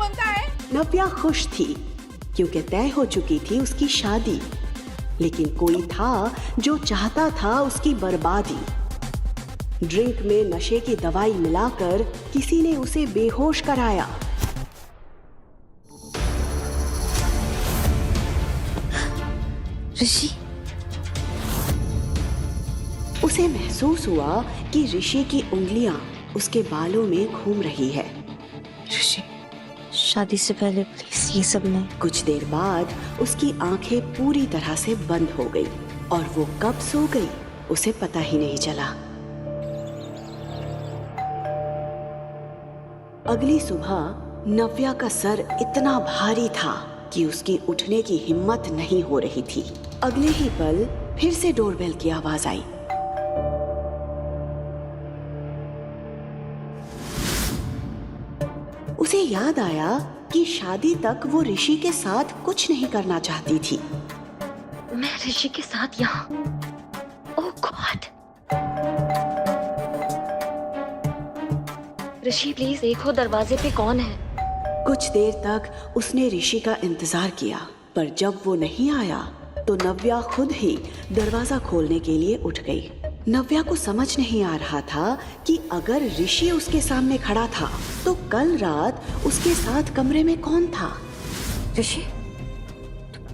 बनता है। नव्या खुश थी क्योंकि तय हो चुकी थी उसकी शादी, लेकिन कोई था जो चाहता था उसकी बर्बादी। ड्रिंक में नशे की दवाई मिलाकर किसी ने उसे बेहोश कराया। ऋषि, उसे महसूस हुआ कि ऋषि की उंगलियां उसके बालों में घूम रही है। ऋषि, शादी से पहले प्लीज ये सब नहीं। कुछ देर बाद उसकी आंखें पूरी तरह से बंद हो गई और वो कब सो गई उसे पता ही नहीं चला। अगली सुबह नव्या का सर इतना भारी था कि उसकी उठने की हिम्मत नहीं हो रही थी। अगले ही पल फिर से डोरबेल की आवाज आई। उसे याद आया कि शादी तक वो ऋषि के साथ कुछ नहीं करना चाहती थी। मैं ऋषि के साथ यहाँ? ओह गॉड! ऋषि प्लीज देखो दरवाजे पे कौन है। कुछ देर तक उसने ऋषि का इंतजार किया, पर जब वो नहीं आया तो नव्या खुद ही दरवाजा खोलने के लिए उठ गई। नव्या को समझ नहीं आ रहा था कि अगर ऋषि उसके सामने खड़ा था तो कल रात उसके साथ कमरे में कौन था। ऋषि,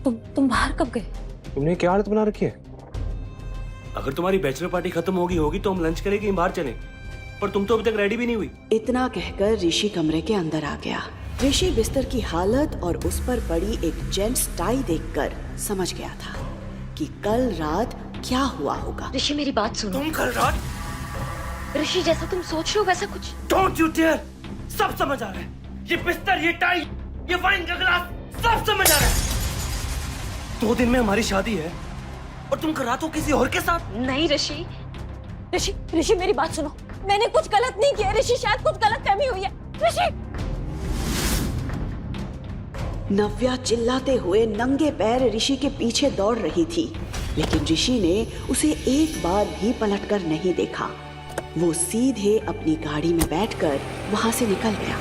तुम बाहर कब गए? तुमने क्या हालत बना रखी है? अगर तुम्हारी बैचलर पार्टी खत्म होगी तो हम लंच करेंगे, बाहर चलें। पर तुम तो अभी तक रेडी भी नहीं हुई। इतना कहकर ऋषि कमरे के अंदर आ गया। ऋषि बिस्तर की हालत और उस पर पड़ी एक जेंट्स टाई देखकर समझ गया था कि कल रात क्या हुआ होगा। ऋषि मेरी बात सुनो। तुम कल रात? ऋषि जैसा तुम सोच रहे हो वैसा कुछ। Don't you dare! सब समझ आ रहा है। ये बिस्तर, ये टाई, ये वाइन का गिलास, सब समझ आ रहा है। 2 दिन में हमारी शादी है और तुम कल रात को किसी और के साथ? नहीं ऋषि, ऋषि ऋषि मेरी बात सुनो। मैंने कुछ गलत नहीं किया ऋषि, शायद कुछ गलतफहमी हुई है। ऋषि! नव्या चिल्लाते हुए नंगे पैर ऋषि के पीछे दौड़ रही थी, लेकिन ऋषि ने उसे एक बार भी पलटकर नहीं देखा। वो सीधे अपनी गाड़ी में बैठकर वहां से निकल गया।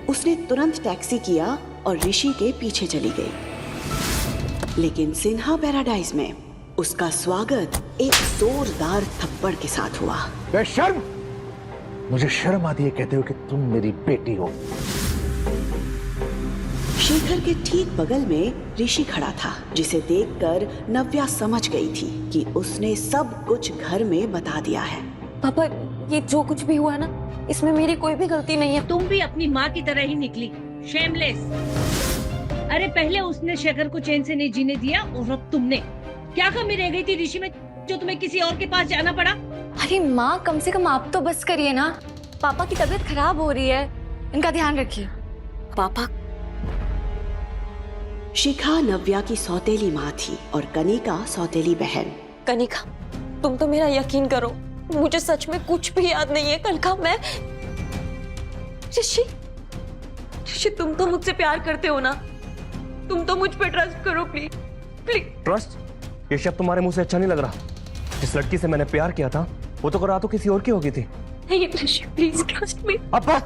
उसने तुरंत टैक्सी किया और ऋषि के पीछे चली गई। लेकिन सिन्हा पैराडाइज में उसका स्वागत एक जोरदार थप्पड़ के साथ हुआ। बेशर्म! मुझे शर्म आती है कहते हो कि तुम मेरी बेटी हो। शेखर के ठीक बगल में ऋषि खड़ा था, जिसे देखकर नव्या समझ गई थी कि उसने सब कुछ घर में बता दिया है। पापा, ये जो कुछ भी हुआ ना, इसमें मेरी कोई भी गलती नहीं है। तुम भी अपनी माँ की तरह ही निकली, शेमलेस। अरे पहले उसने शेखर को चैन से नहीं जीने दिया और अब तुमने। क्या कमी रह गई थी ऋषि में जो तुम्हें किसी और के पास जाना पड़ा? अरे माँ, कम से कम आप तो बस करिए ना। पापा की तबीयत खराब हो रही है, इनका ध्यान रखिए। पापा। शिखा नव्या की सौतेली माँ थी और कनिका सौतेली बहन। कनिका, तुम तो मेरा यकीन करो, मुझे सच में कुछ भी याद नहीं है कल का। मैं ऋषि, ऋषि तुम तो मुझसे प्यार करते हो ना? तुम तो मुझ पे ट्रस्ट करो प्लीज, प्लीज। ट्रस्ट? ये शब्द तुम्हारे मुंह से अच्छा नहीं लग रहा। जिस लड़की से मैंने प्यार किया था वो तो रातों किसी और की हो गई थी। नहीं ऋषि, प्लीज ट्रस्ट मी। अब बस!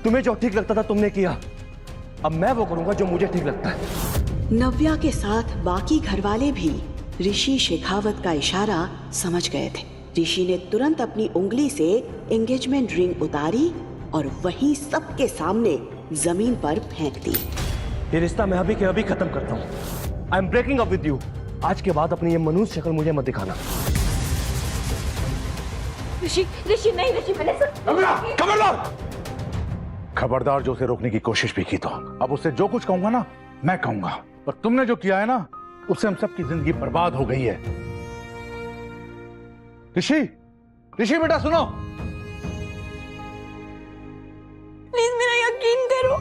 तुम्हें जो ठीक लगता था तुमने किया, अब मैं वो करूंगा जो मुझे ठीक लगता है। नव्या के साथ बाकी घरवाले भी ऋषि शेखावत का इशारा समझ गए थे। ऋषि ने तुरंत अपनी उंगली से एंगेजमेंट रिंग उतारी और वहीं सबके सामने जमीन पर फेंक दी। ये रिश्ता मैं अभी के अभी खत्म करता हूँ। I am breaking up with you. आज के बाद अपनी ये मनुष्य शक्ल मुझे मत दिखाना। ऋषि, ऋषि नहीं ऋषि, मैंने खबरदार! खबरदार! जो उसे रोकने की कोशिश भी की तो अब उससे जो कुछ कहूंगा ना मैं कहूंगा, और तुमने जो किया है ना उससे हम सबकी जिंदगी बर्बाद हो गई है। ऋषि, ऋषि बेटा सुनो, प्लीज मेरा यकीन करो,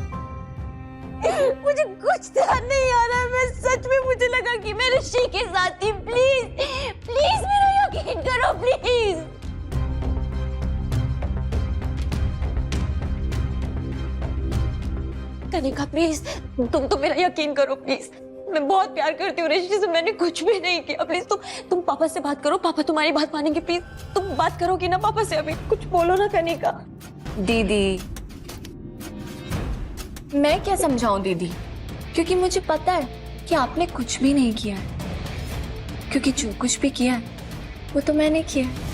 मुझे कुछ ध्यान नहीं आ रहा है। मैं सच में, मुझे लगा कि मैं ऋषि के साथ थी। प्लीज प्लीज मेरा यकीन करो प्लीज। कनिका प्लीज, तुम तो मेरा यकीन करो प्लीज। मैं बहुत प्यार करती हूँ ऋषि से, मैंने कुछ भी नहीं किया। प्लीज तुम पापा से बात करो, पापा तुम्हारी बात मानेंगे। प्लीज तुम बात करोगी ना पापा से? अभी कुछ बोलो ना कनिका। दीदी, मैं क्या समझाऊं दीदी, क्योंकि मुझे पता है कि आपने कुछ भी नहीं किया है, क्योंकि जो कुछ भी किया है वो तो मैंने किया है।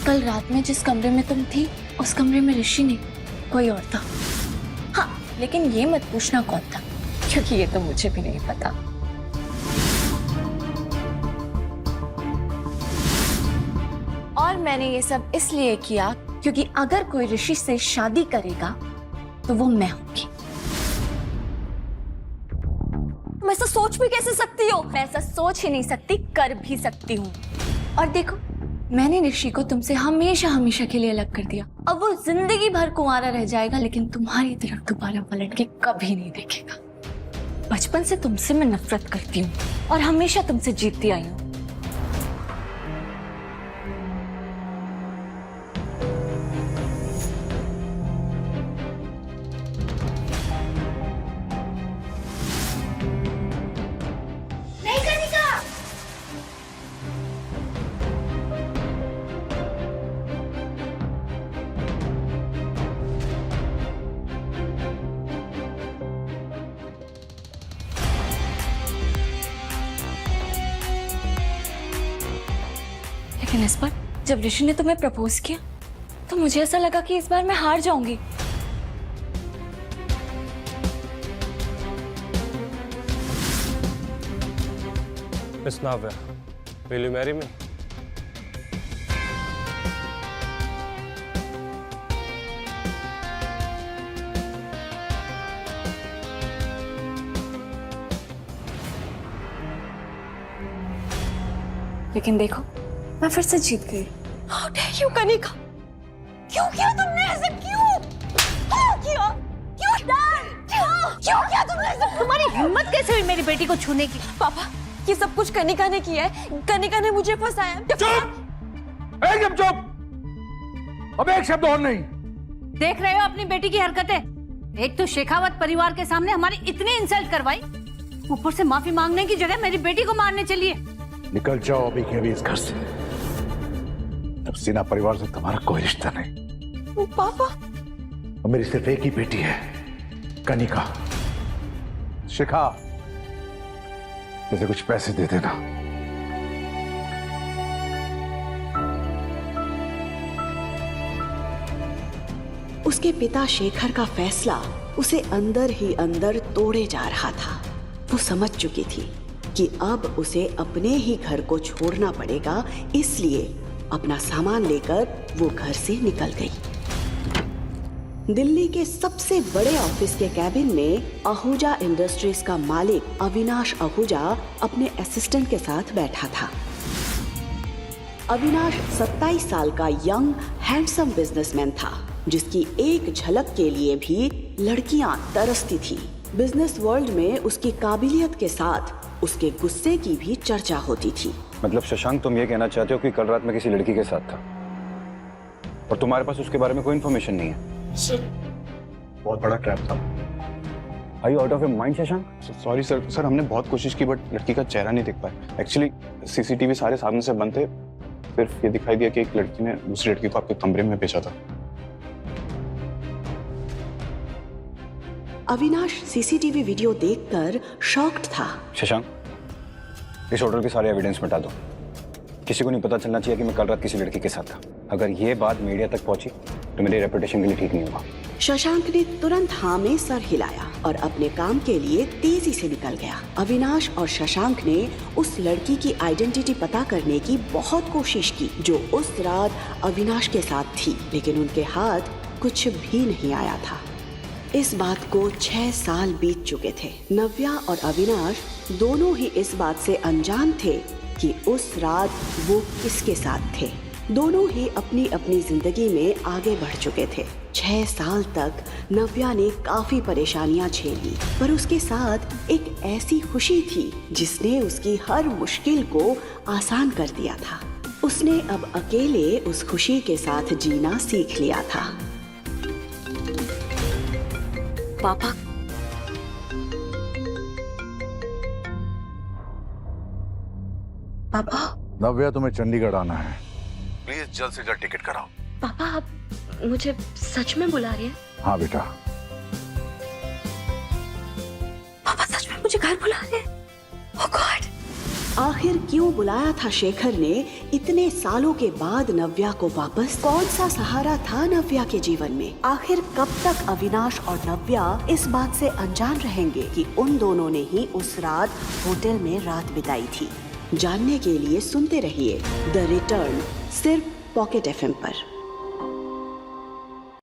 कल रात में जिस कमरे में तुम थी उस कमरे में ऋषि नहीं, कोई और था। हाँ, लेकिन ये मत पूछना कौन था, क्योंकि ये तो मुझे भी नहीं पता। और मैंने ये सब इसलिए किया क्योंकि अगर कोई ऋषि से शादी करेगा तो वो मैं होंगी। तुम ऐसा सोच भी कैसे सकती हो? मैं ऐसा सोच ही नहीं सकती, कर भी सकती हूँ। और देखो, मैंने ऋषि को तुमसे हमेशा हमेशा के लिए अलग कर दिया। अब वो जिंदगी भर कुंवारा रह जाएगा, लेकिन तुम्हारी तरफ दोबारा पलट के कभी नहीं देखेगा। बचपन से तुमसे मैं नफरत करती हूँ और हमेशा तुमसे जीतती आई हूँ। लेकिन इस बार जब ऋषि ने तुम्हें प्रपोज किया तो मुझे ऐसा लगा कि इस बार मैं हार जाऊंगी। Miss Navya, will you marry me? लेकिन देखो, मैं फिर से जीत गई। How dare you, Kanika? क्यों किया तुमने ऐसे? क्यों किया? क्यों किया तुमने ऐसे? तुम्हारी हिम्मत कैसे हुई मेरी बेटी को छूने की? पापा, ये सब कुछ कनिका ने किया है। कनिका ने मुझे फंसाया। चुप! एकदम चुप! अब एक शब्द और नहीं। देख रहे हो अपनी बेटी की हरकतें? एक तो शेखावत परिवार के सामने हमारी इतनी इंसल्ट करवाई, ऊपर से माफी मांगने की जगह मेरी बेटी को मारने चली है। निकल जाओ अभी के अभी इस घर से। अब सीना परिवार से तुम्हारा कोई रिश्ता नहीं। पापा, और मेरी सिर्फ एक ही बेटी है, कनिका। शिखा, मुझे कुछ पैसे दे देना। उसके पिता शेखर का फैसला उसे अंदर ही अंदर तोड़े जा रहा था। वो समझ चुकी थी कि अब उसे अपने ही घर को छोड़ना पड़ेगा, इसलिए अपना सामान लेकर वो घर से निकल गई। दिल्ली के सबसे बड़े ऑफिस के कैबिन में आहूजा इंडस्ट्रीज का मालिक अविनाश आहूजा अपने असिस्टेंट के साथ बैठा था। अविनाश 27 साल का यंग हैंडसम बिजनेसमैन था, जिसकी एक झलक के लिए भी लड़कियां तरसती थी। बिजनेस वर्ल्ड में उसकी काबिलियत के साथ उसके गुस्से की भी चर्चा होती थी। मतलब शशांक, तुम ये कहना चाहते हो कि कल रात में किसी लड़की के साथ था और तुम्हारे पास उसके बारे में कोई इन्फॉर्मेशन नहीं है? बहुत बड़ा ट्रैप था। Are you out of your mind, Shashank? Sorry sir, हमने बहुत कोशिश की बट लड़की का चेहरा नहीं दिख पाया। एक्चुअली सीसीटीवी सारे सामने से बंद थे, सिर्फ ये दिखाई दिया कि एक लड़की ने दूसरी लड़की को आपके कमरे में भेजा था। अविनाश सीसीटीवी वीडियो देखकर शॉक्ड था। शशांक, इस होटल के सारे एविडेंस मिटा दो। किसी को नहीं पता चलना चाहिए कि मैं कल रात किसी लड़की के साथ था। अगर ये बात मीडिया तक पहुंची तो मेरी रेपुटेशन के लिए ठीक नहीं होगा। शशांक ने तुरंत हाँ में सर हिलाया और अपने काम के लिए तेजी से निकल गया। अविनाश और शशांक ने उस लड़की की आइडेंटिटी पता करने की बहुत कोशिश की जो उस रात अविनाश के साथ थी, लेकिन उनके हाथ कुछ भी नहीं आया था। इस बात को 6 साल बीत चुके थे। नव्या और अविनाश दोनों ही इस बात से अनजान थे कि उस रात वो किसके साथ थे। दोनों ही अपनी अपनी जिंदगी में आगे बढ़ चुके थे। 6 साल तक नव्या ने काफी परेशानियां झेली, पर उसके साथ एक ऐसी खुशी थी जिसने उसकी हर मुश्किल को आसान कर दिया था। उसने अब अकेले उस खुशी के साथ जीना सीख लिया था। पापा, नव्या, तुम्हें चंडीगढ़ आना है। प्लीज जल्द से जल्द टिकट कराओ। पापा, मुझे सच में बुला रही है? हाँ बेटा। पापा सच में मुझे घर बुला रहे हैं? ओह गॉड! आखिर क्यों बुलाया था शेखर ने इतने सालों के बाद नव्या को वापस? कौन सा सहारा था नव्या के जीवन में? आखिर कब तक अविनाश और नव्या इस बात से अनजान रहेंगे कि उन दोनों ने ही उस रात होटल में रात बिताई थी? जानने के लिए सुनते रहिए द रिटर्न, सिर्फ पॉकेट FM पर।